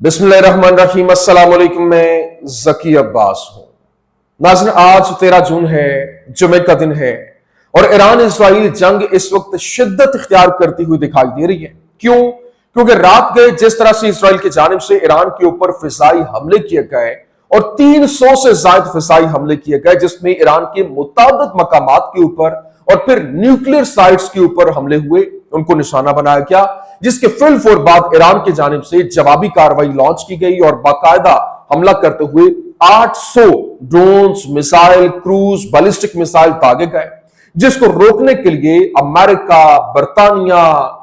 बिस्मिल्लाहिर्रहमानिर्रहीम। अस्सलाम वालेकुम। मैं ज़की अब्बास हूं। नाज़रीन, आज 13 जून है, जुमे का दिन है और ईरान इजराइल जंग इस वक्त शिद्दत इख्तियार करती हुई दिखाई दे रही है। क्यों? क्योंकि रात गए जिस तरह से इजराइल की जानिब से ईरान के ऊपर फिजाई हमले किए गए और 300 से ज्यादा फिजाई हमले किए गए, जिसमें ईरान के मुताबिक मकामात के ऊपर और फिर न्यूक्लियर साइट्स के ऊपर हमले हुए, उनको निशाना बनाया गया, जिसके फिल फौर बाद ईरान की जानिब से जवाबी कार्रवाई लॉन्च की गई और बाकायदा हमला करते हुए 800 drones, missile, cruise, ballistic missile दागे गए, जिसको रोकने के लिए अमेरिका, बरतानिया,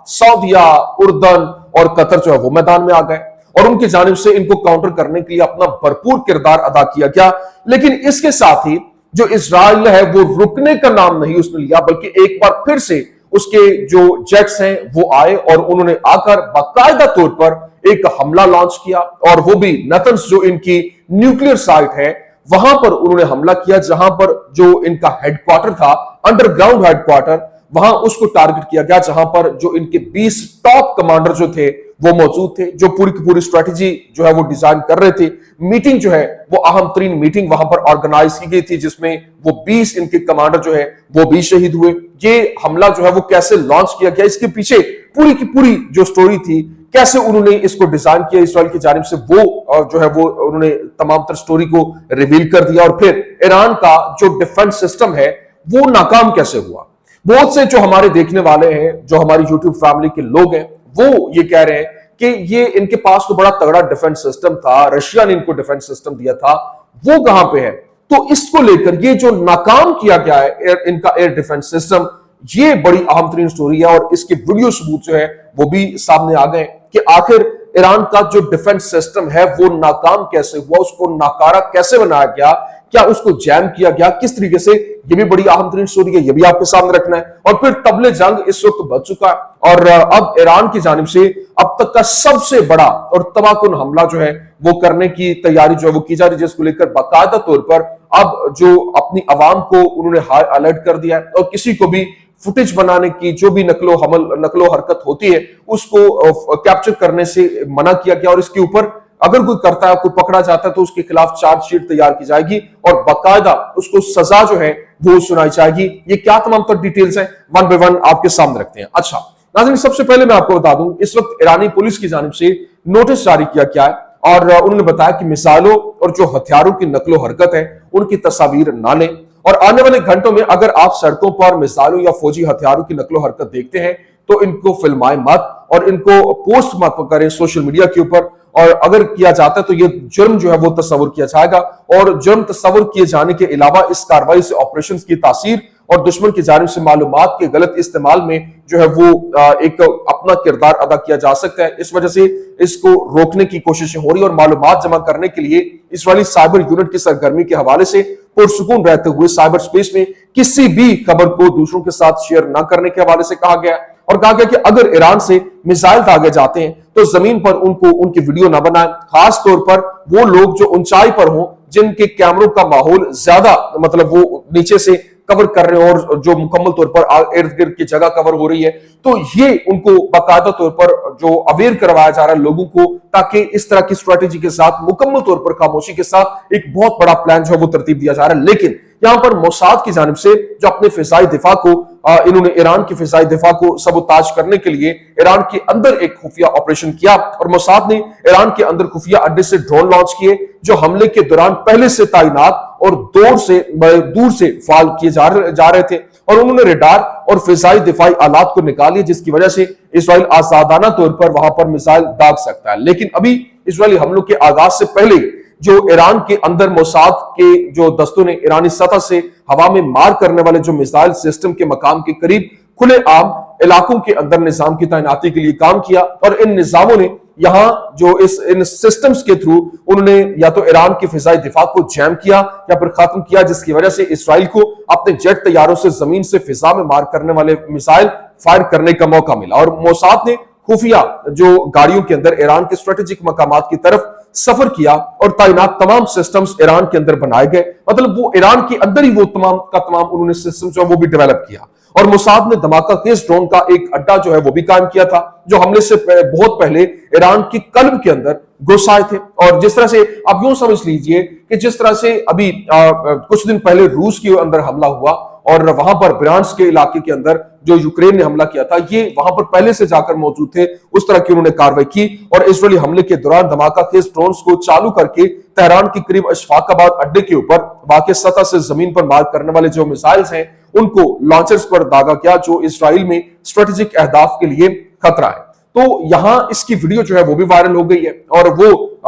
सऊदिया, उर्दन और कतर जो है वो मैदान में आ गए और उनकी जानिब से इनको काउंटर करने के लिए अपना भरपूर किरदार अदा किया गया। लेकिन इसके साथ ही जो इजराइल है वो रुकने का नाम नहीं उसने लिया, बल्कि एक बार फिर से उसके जो जेट्स हैं वो आए और उन्होंने आकर बाकायदा तौर पर एक हमला लॉन्च किया और वो भी नेतन्स जो इनकी न्यूक्लियर साइट है वहां पर उन्होंने हमला किया, जहां पर जो इनका हेडक्वार्टर था, अंडरग्राउंड हेडक्वार्टर, वहां उसको टारगेट किया गया, जहां पर जो इनके 20 टॉप कमांडर जो थे वो मौजूद थे, जो पूरी की पूरी स्ट्रेटेजी जो है वो डिजाइन कर रहे थे। मीटिंग जो है वो अहम तरीन मीटिंग वहां पर ऑर्गेनाइज की गई थी, जिसमें वो 20 इनके कमांडर जो है वो भी शहीद हुए। ये हमला जो है वो कैसे लॉन्च किया गया, इसके पीछे पूरी की पूरी जो स्टोरी थी, कैसे उन्होंने इसको डिजाइन किया इजराइल की जानिब से, वो जो है वो उन्होंने तमाम तर स्टोरी को रिवील कर दिया। और फिर ईरान का जो डिफेंस सिस्टम है वो नाकाम कैसे हुआ। बहुत से जो हमारे देखने वाले हैं, जो हमारी यूट्यूब फैमिली के लोग हैं, वो ये कह रहे हैं कि ये इनके पास तो बड़ा तगड़ा डिफेंस सिस्टम था, रशिया ने इनको डिफेंस सिस्टम दिया था, वो कहां पे है। तो इसको लेकर ये जो नाकाम किया गया है इनका एयर डिफेंस सिस्टम, ये बड़ी अहम तरीन स्टोरी है और इसके वीडियो सबूत जो है वो भी सामने आ गए कि आखिर ईरान का जो डिफेंस सिस्टम है वो नाकाम कैसे हुआ, उसको नाकारा कैसे बनाया गया, क्या उसको जैम किया गया, किस तरीके से, ये भी बड़ी अहम तरीन स्टोरी है, ये भी आपके सामने रखना है। और फिर तबले जंग इस वक्त बढ़ चुका है और अब ईरान की जानिब से अब तक का सबसे बड़ा और तबाहकुन हमला जो है वो करने की तैयारी जो है वो की जा रही है, जिसको लेकर बाकायदा तौर पर अब जो अपनी आवाम को उन्होंने हाई अलर्ट कर दिया है और किसी को भी फुटेज बनाने की, जो भी नकलो हरकत होती है उसको कैप्चर करने से मना किया गया। और इसके ऊपर अगर कोई करता है, कोई पकड़ा जाता है, तो उसके खिलाफ चार्जशीट तैयार की जाएगी और बाकायदा उसको सजा जो है वो सुनाई जाएगी। ये क्या तमाम तर डिटेल्स हैं, वन बाय वन आपके सामने रखते हैं। अच्छा नाज़रीन, सबसे पहले मैं आपको बता दूं, इस वक्त ईरानी पुलिस की जानिब से नोटिस जारी किया गया है और उन्होंने बताया कि मिसाइलों और जो हथियारों की नकलो हरकत है उनकी तस्वीर ना लें और आने वाले घंटों में अगर आप सड़कों पर मिसाइलों या फौजी हथियारों की नकलो हरकत देखते हैं तो इनको फिल्माएं मत और इनको पोस्ट मत करें सोशल मीडिया के ऊपर। और अगर किया जाता है तो ये जुर्म जो है वो तस्वर किया जाएगा और जुर्म तस्वर किए जाने के अलावा इस कार्रवाई से ऑपरेशन की तासीर और दुश्मन की जानिब से मालूमात के गलत इस्तेमाल में जो है वो एक अपना किरदार अदा किया जा सकता है। इस वजह से इसको रोकने की कोशिशें हो रही है और मालूमात जमा करने के लिए इजरायली साइबर यूनिट की सरगर्मी के हवाले से पुरसुकून रहते हुए साइबर स्पेस में किसी भी खबर को दूसरों के साथ शेयर न करने के हवाले से कहा गया और कहा गया कि अगर ईरान से मिसाइल दागे जाते हैं तो जमीन पर उनको उनकी वीडियो ना बनाएं, खास तौर पर वो लोग जो ऊंचाई पर हों, जिनके कैमरों का माहौल ज्यादा मतलब वो नीचे से कवर कर रहे हैं और जो मुकम्मल तौर पर इर्द गिर्द की जगह कवर हो रही है, तो ये उनको बाकायदा तौर पर जो अवेयर करवाया जा रहा है लोगों को, ताकि इस तरह की स्ट्रेटेजी के साथ मुकम्मल तौर पर खामोशी के साथ एक बहुत बड़ा प्लान जो है वो तरतीब दिया जा रहा है। लेकिन यहां पर मोसाद की जानिब से जो अपने फिजाई दिफा को इन्होंने ईरान की फिजाई दिफा को सबोताज करने के लिए ईरान के अंदर एक खुफिया ऑपरेशन किया और मोसाद ने ईरान के अंदर खुफिया अड्डे से ड्रोन लॉन्च किए जो हमले के दौरान पहले से तैनात और दूर से फाल किए जा रहे थे और उन्होंने रेडार और फिजाई दिफाई आलात को निकाल लिया, जिसकी वजह से इजराइल आजादाना तौर पर वहां पर मिसाइल दाग सकता है। लेकिन अभी इजरायली हमलों के आगाज से पहले जो ईरान के अंदर मोसाद के जो दस्तों ने ईरानी सतह से हवा में मार करने वाले जो मिसाइल सिस्टम के मकाम के करीब खुले आम इलाकों के अंदर निजाम की तैनाती के लिए काम किया और इन निजामों ने यहां जो इन सिस्टम्स के थ्रू उन्होंने या तो ईरान की फिजाई दिफा को जैम किया या फिर खत्म किया, जिसकी वजह से इसराइल को अपने जेट तैयारों से जमीन से फिजा में मार करने वाले मिसाइल फायर करने का मौका मिला। और मोसाद ने खुफिया जो गाड़ियों के अंदर ईरान के स्ट्रेटेजिक मकामात की तरफ सफर किया और तैनात तमाम सिस्टम्स ईरान के अंदर बनाए गए, मतलब वो ईरान के अंदर ही वो तमाम का तमाम उन्होंने सिस्टम जो वो भी डेवलप किया اور मोसाद ने धमाका खेज ड्रोन का एक अड्डा जो है वो भी कायम किया था, जो हमले से बहुत पहले ईरान की कल्ब के अंदर घुस आए थे। और जिस तरह से आप यूं समझ लीजिए कि जिस तरह से अभी कुछ दिन पहले रूस के अंदर हमला हुआ और वहां पर ब्रांस के इलाके के अंदर जो यूक्रेन ने हमला किया था, ये वहां पर पहले से जाकर मौजूद थे, उस तरह की उन्होंने कार्रवाई की। और इजरायली हमले के दौरान धमाका खेज ड्रोन्स को चालू करके तेहरान के करीब अशफाकाबाद अड्डे के ऊपर वाक़ई सतह से जमीन पर मार करने वाले जो मिसाइल्स हैं उनको लॉन्चर्स पर दागा गया, जो इसराइल में स्ट्रेटेजिक अहदाफ के लिए खतरा है। तो यहां इसकी वीडियो जो है वो भी वायरल हो गई है और वो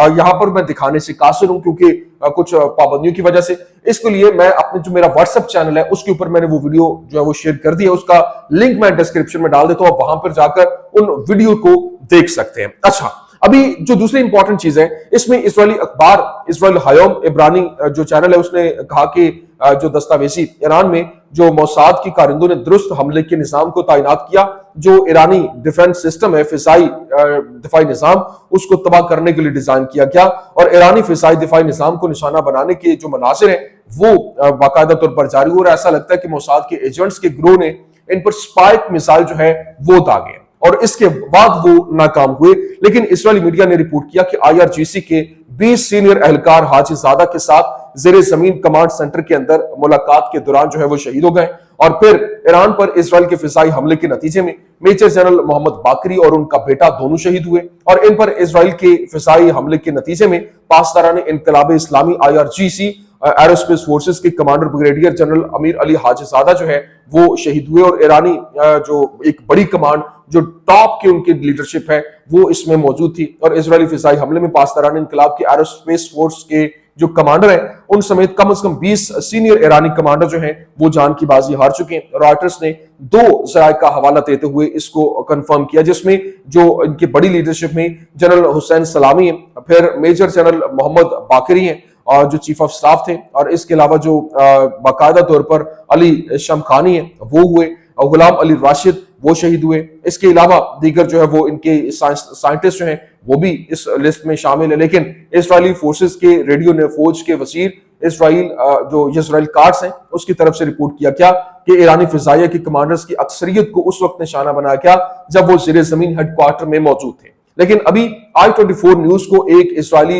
यहां पर मैं दिखाने से कासिर हूं क्योंकि कुछ पाबंदियों की वजह से। इसके लिए मैं अपने जो मेरा व्हाट्सएप चैनल है उसके ऊपर मैंने वो वीडियो जो है वो शेयर कर दी है, उसका लिंक मैं डिस्क्रिप्शन में डाल देता हूं, आप वहां पर जाकर उन वीडियो को देख सकते हैं। अच्छा, अभी जो दूसरी इंपॉर्टेंट चीज है, इसमें इजरायली अखबार इजराइल हयोम इब्रानी जो चैनल है उसने कहा कि जो दस्तावेजी ईरान में जो मोसाद की कारिंदों ने दुरुस्त हमले के निजाम को तैनात किया, जो ईरानी डिफेंस सिस्टम है, फिजाई दिफाई निजाम, उसको तबाह करने के लिए डिजाइन किया गया। और ईरानी फिजाई दिफाई निजाम को निशाना बनाने के जो मनासिर है वो बाकायदा तौर पर जारी हो रहा है। ऐसा लगता है कि मोसाद के एजेंट्स के ग्रोह ने इन पर स्पाइक मिसाइल जो है वो दागे और इसके बाद वो नाकाम हुए। लेकिन इस्राएली मीडिया ने रिपोर्ट किया कि IRGC के 20 सीनियर एहलकार हाजीजादा के साथ जेरे जमीन कमांड सेंटर के अंदर मुलाकात के दौरान जो है वो शहीद हो गए। और फिर ईरान पर इस्राएल के फिजाई हमले के नतीजे में मेजर जनरल मोहम्मद बाकरी और उनका बेटा दोनों शहीद हुए। और इन पर इस्राएल के फिजाई हमले के नतीजे में पासदारान इनकलाब इस्लामी IRGC एरोस्पेस फोर्सेस के commander brigadier general Amir Ali हाजीजादा जो है वो शहीद हुए। और ईरानी जो एक बड़ी कमांड जो टॉप की उनकी लीडरशिप है वो इसमें मौजूद थी। और इजरायली फिजाई हमले में पासदारान इनकलाब के एरोस्पेस फोर्स के जो कमांडर हैं उन समेत कम से कम 20 सीनियर ईरानी कमांडर जो हैं वो जान की बाजी हार चुके हैं। रॉयटर्स ने 2 जराए का हवाला देते हुए इसको कंफर्म किया, जिसमें जो इनकी बड़ी लीडरशिप में जनरल हुसैन सलामी है, फिर मेजर जनरल मोहम्मद बाकरी हैं और जो चीफ ऑफ स्टाफ थे, और इसके अलावा जो बाकायदा तौर पर अली शमखानी है वो हुए, और गुलाम अली राशिद वो शहीद हुए। इसके अलावा दीगर जो है वो इनके साइंटिस्ट जो हैं वो भी इस लिस्ट में शामिल है। लेकिन इजरायली फोर्सेस के रेडियो ने फौज के वजीर इजराइल जो इजराइल कार्ड्स हैं उसकी तरफ से रिपोर्ट किया क्या कि ईरानी फिजाइया के कमांडर्स की अक्सरियत को उस वक्त निशाना बनाया गया जब वो ज़ेरे ज़मीन हेडक्वार्टर में मौजूद थे। लेकिन अभी I24 न्यूज को एक इजरायली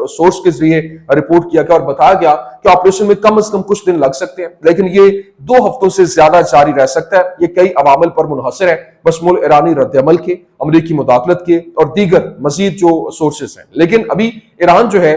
सोर्स के जरिए रिपोर्ट किया गया और बताया गया कि ऑपरेशन में कम से कम कुछ दिन लग सकते हैं, लेकिन ये 2 हफ्तों से ज्यादा जारी रह सकता है। ये कई अवामिल पर मुनहसर है, बशमूल ईरानी रद्द-ए-अमल के, अमरीकी मुदाखलत के और दीगर मजीद जो सोर्सेस हैं। लेकिन अभी ईरान जो है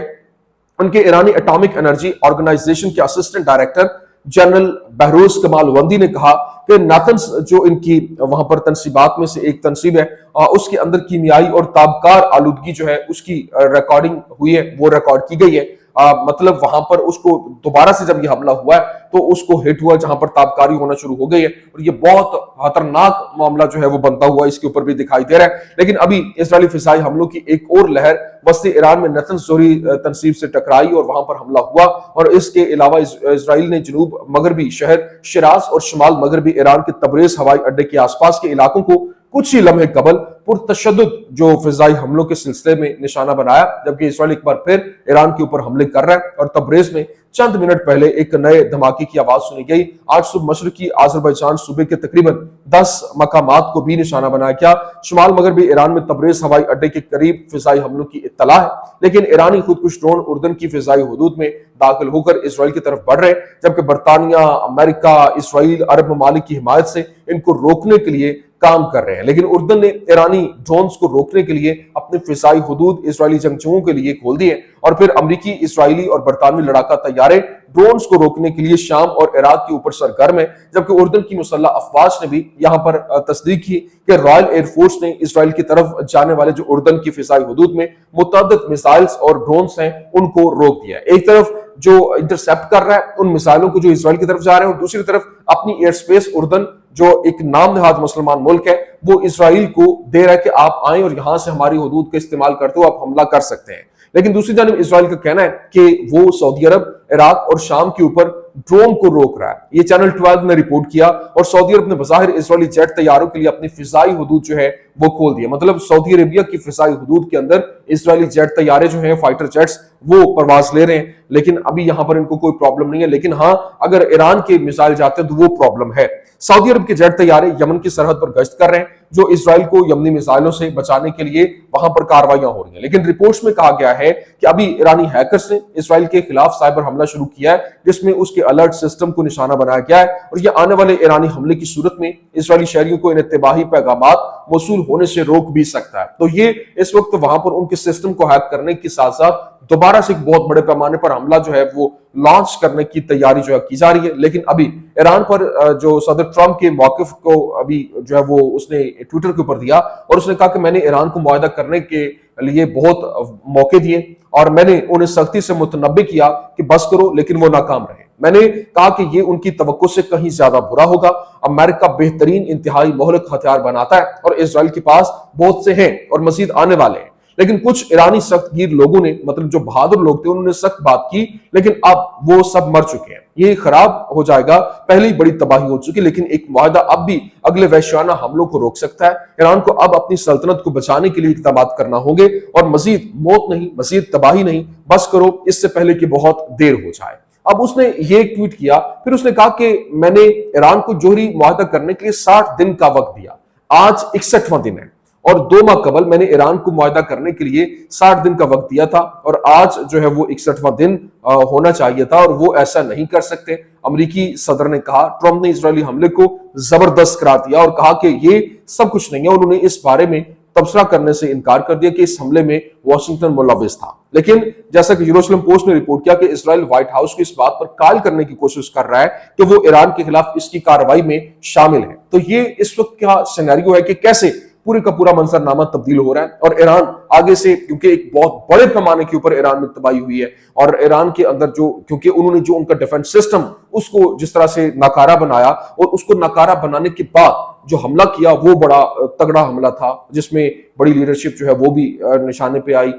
उनके ईरानी एटॉमिक एनर्जी ऑर्गेनाइजेशन के असिस्टेंट डायरेक्टर जनरल बहरोज कमालवंदी ने कहा कि नातंस जो इनकी वहां पर तनसीबात में से एक तनसीब है उसके अंदर कीमियाई और ताबकार आलूदगी जो है उसकी रिकॉर्डिंग हुई है, वो रिकॉर्ड की गई है। मतलब वहां पर उसको दोबारा से जब ये हमला हुआ है तो उसको हिट हुआ जहां पर ताबकारी होना शुरू हो गई है, और ये बहुत खतरनाक मामला जो है वो बनता हुआ इसके ऊपर भी दिखाई दे रहा है। लेकिन अभी इजरायली फिजाई हमलों की एक और लहर वस्ती ईरान में नतंस जोहरी तनसीब से टकराई और वहां पर हमला हुआ। और इसके अलावा इजराइल ने जनूब मगरबी शहर शिराज और शुमाल मगरबी ईरान के तबरेज हवाई अड्डे के आसपास के इलाकों को कुछ ही लम्हे कबल पुरतशद्दुद जो फिजाई हमलों के सिलसिले में निशाना बनाया, जबकि इजराइल एक बार फिर ईरान के ऊपर हमले कर रहा है। और तबरेज में चंद मिनट पहले एक नए धमाके की आवाज सुनी गई। आज सुबह मशरकी आज़रबाईजान सूबे के तकरीबन 10 मकामात को भी निशाना बनाया गया। शुमाल मगरबी ईरान में तबरेज हवाई अड्डे के करीब फिजाई हमलों की इत्तला है, लेकिन ईरानी खुदकुश ड्रोन उर्दन की फिजाई हुदूद में दाखिल होकर इसराइल की तरफ बढ़ रहे, जबकि बरतानिया, अमेरिका, इसराइल, अरब ममालिक की हिमायत से इनको रोकने के लिए काम कर रहे हैं। लेकिन उर्दन ने ईरानी ड्रोन्स को रोकने के लिए अपने फिजाई हुदूद इसराइली जंगजुओं के लिए खोल दिए, और फिर अमरीकी, इसराइली और बरतानवी लड़ाका तैयारे ड्रोन्स को रोकने के लिए शाम और इराक के ऊपर सरगर्म है। जबकि उर्दन की मुसल्लह अफवाज ने भी यहाँ पर तस्दीक की कि रॉयल एयरफोर्स ने इसराइल की तरफ जाने वाले जो उर्दन की फिजाई हुदूद में मुतअद्दिद मिसाइल्स और ड्रोन्स हैं उनको रोक दिया। एक तरफ जो इंटरसेप्ट कर रहा है उन मिसाइलों को जो इसराइल की तरफ जा रहे हैं, और दूसरी तरफ अपनी एयर स्पेस उर्दन जो एक नाम नहाद मुसलमान मुल्क है वो इसराइल को दे रहा है कि आप आएं और यहां से हमारी हुदूद का इस्तेमाल करते हो आप हमला कर सकते हैं। लेकिन दूसरी जानिब इसराइल का कहना है कि वो सऊदी अरब, इराक और शाम के ऊपर ड्रोन को रोक रहा है। ये चैनल 12 ने रिपोर्ट किया। और सऊदी अरब ने बज़ाहिर इसराइली जेट तैयारों के लिए अपनी फिजाई हुदूद जो है وہ کھول دیا. مطلب سعودی عربیہ کی فضائی حدود کے اندر اسرائیلی جیٹ طیارے جو ہیں فائٹر جیٹس وہ پرواز لے رہے ہیں, لیکن ابھی یہاں پر ان کو کوئی پرابلم نہیں ہے. لیکن ہاں اگر ایران کے میزائل جاتے ہیں تو وہ پرابلم ہے. سعودی عرب کے جیٹ طیارے یمن کی سرحد پر گشت کر رہے ہیں, جو اسرائیل کو یمنی میزائلوں سے بچانے کے لیے وہاں پر کارروائیاں ہو رہی ہیں. لیکن رپورٹس میں کہا گیا ہے کہ ابھی ایرانی ہیکرز نے اسرائیل کے خلاف سائبر حملہ شروع کیا ہے, جس میں اس کے الرٹ سسٹم کو نشانہ بنایا گیا ہے, اور یہ آنے والے ایرانی حملے کی صورت میں اسرائیلی شہریوں کو ان اتباعی پیغامات موصول ہونے سے روک بھی سکتا ہے. تو یہ اس وقت وہاں پر ان کے سسٹم کو ہیک کرنے کے ساتھ ساتھ دوبارہ سے ایک بہت بڑے پیمانے پر حملہ جو ہے وہ لانچ کرنے کی تیاری جو ہے کی جا رہی ہے. لیکن ابھی ایران پر جو صدر ٹرمپ کے موقف کو ابھی جو ہے وہ اس نے ٹویٹر کے اوپر دیا, اور اس نے کہا کہ میں نے ایران کو معاہدہ کرنے کے لیے بہت موقع دیے اور میں نے انہیں سختی سے متنبہ کیا کہ بس کرو, لیکن وہ ناکام رہے. میں نے کہا کہ یہ ان کی توقع سے کہیں زیادہ برا ہوگا. امریکہ بہترین انتہائی مہلک ہتھیار بناتا ہے اور اسرائیل کے پاس بہت سے ہیں اور مزید آنے والے ہیں. لیکن کچھ ایرانی سخت گیر لوگوں نے, مطلب جو بہادر لوگ تھے, انہوں نے سخت بات کی, لیکن اب وہ سب مر چکے ہیں. یہ خراب ہو جائے گا, پہلی بڑی تباہی ہو چکی, لیکن ایک معاہدہ اب بھی اگلے وحشیانہ حملوں کو روک سکتا ہے. ایران کو اب اپنی سلطنت کو بچانے کے لیے اقدامات کرنا ہوں گے, اور مزید موت نہیں, مزید تباہی نہیں, بس کرو اس سے پہلے کہ بہت دیر ہو جائے. اب اس نے یہ ٹویٹ کیا, پھر اس نے کہا کہ میں نے ایران کو جوہری معاہدہ کرنے کے لیے 60 دن کا وقت دیا, آج 61واں دن ہے, اور 2 ماہ قبل میں نے ایران کو معاہدہ کرنے کے لیے 60 دن کا وقت دیا تھا, اور آج جو ہے وہ 61واں دن ہونا چاہیے تھا, اور وہ ایسا نہیں کر سکتے. امریکی صدر نے کہا. ٹرمپ نے اسرائیلی حملے کو زبردست قرار دیا اور کہا کہ یہ سب کچھ نہیں ہے. انہوں نے اس بارے میں تبصرہ کرنے سے انکار کر دیا کہ اس حملے میں واشنگٹن ملوث تھا. لیکن جیسا کہ یروشلم پوسٹ نے رپورٹ کیا کہ اسرائیل وائٹ ہاؤس کو اس بات پر کال کرنے کی کوشش کر رہا ہے کہ وہ ایران کے خلاف اس کی کارروائی میں شامل ہے. تو یہ اس وقت کا سینیریو ہے کہ کیسے پورے کا پورا منظر نامہ تبدیل ہو رہا ہے, اور ایران آگے سے, کیونکہ ایک بہت بڑے پیمانے کے اوپر ایران میں تباہی ہوئی ہے, اور ایران کے اندر جو, کیونکہ انہوں نے جو ان کا ڈیفنس سسٹم اس کو جس طرح سے ناکارہ بنایا, اور اس کو ناکارہ بنانے کے بعد جو حملہ کیا وہ بڑا تگڑا حملہ تھا, جس میں بڑی لیڈرشپ جو ہے وہ بھی نشانے پہ آئی,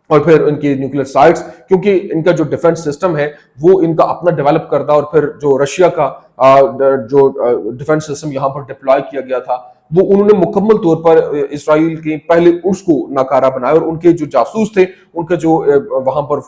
اور پھر ان کی نیوکلیر سائٹس, کیونکہ ان کا جو ڈیفنس سسٹم ہے وہ ان کا اپنا ڈیولپ کردہ, اور پھر جو رشیا کا جو ڈیفنس سسٹم یہاں پر ڈپلوائے کیا گیا تھا, وہ انہوں نے مکمل طور پر اسرائیل کے پہلے اس کو ناکارہ بنایا, اور ان کے جو جاسوس تھے, ان کے جو وہاں پر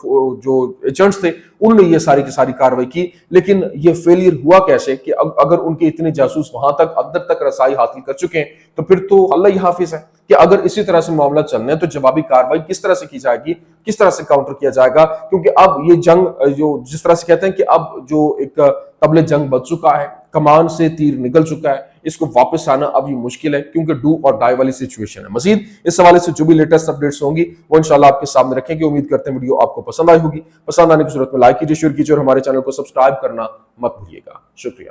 جو ایجنٹس تھے, انہوں نے یہ ساری کی ساری کارروائی کی. لیکن یہ فیلئر ہوا کیسے کہ اگر ان کے اتنے جاسوس وہاں تک اندر تک رسائی حاصل کر چکے ہیں, تو پھر تو اللہ ہی حافظ ہے کہ اگر اسی طرح سے معاملہ چلنے ہیں تو جوابی کارروائی کس طرح سے کی جائے گی, کس طرح سے کاؤنٹر کیا جائے گا. کیونکہ اب یہ جنگ جو جس طرح سے کہتے ہیں کہ اب جو ایک طبل جنگ بچ چکا ہے, کمان سے تیر نکل چکا ہے, اس کو واپس آنا اب یہ مشکل ہے, کیونکہ ڈو اور ڈائی والی سچویشن ہے. مزید اس حوالے سے جو بھی لیٹسٹ اپڈیٹس ہوں گی وہ انشاءاللہ آپ کے سامنے رکھیں گے. امید کرتے ہیں ویڈیو آپ کو پسند آئی ہوگی. پسند آنے کی صورت میں لائک کیجیے, شیئر کیجیے, اور ہمارے چینل کو سبسکرائب کرنا مت بھولیے گا. شکریہ.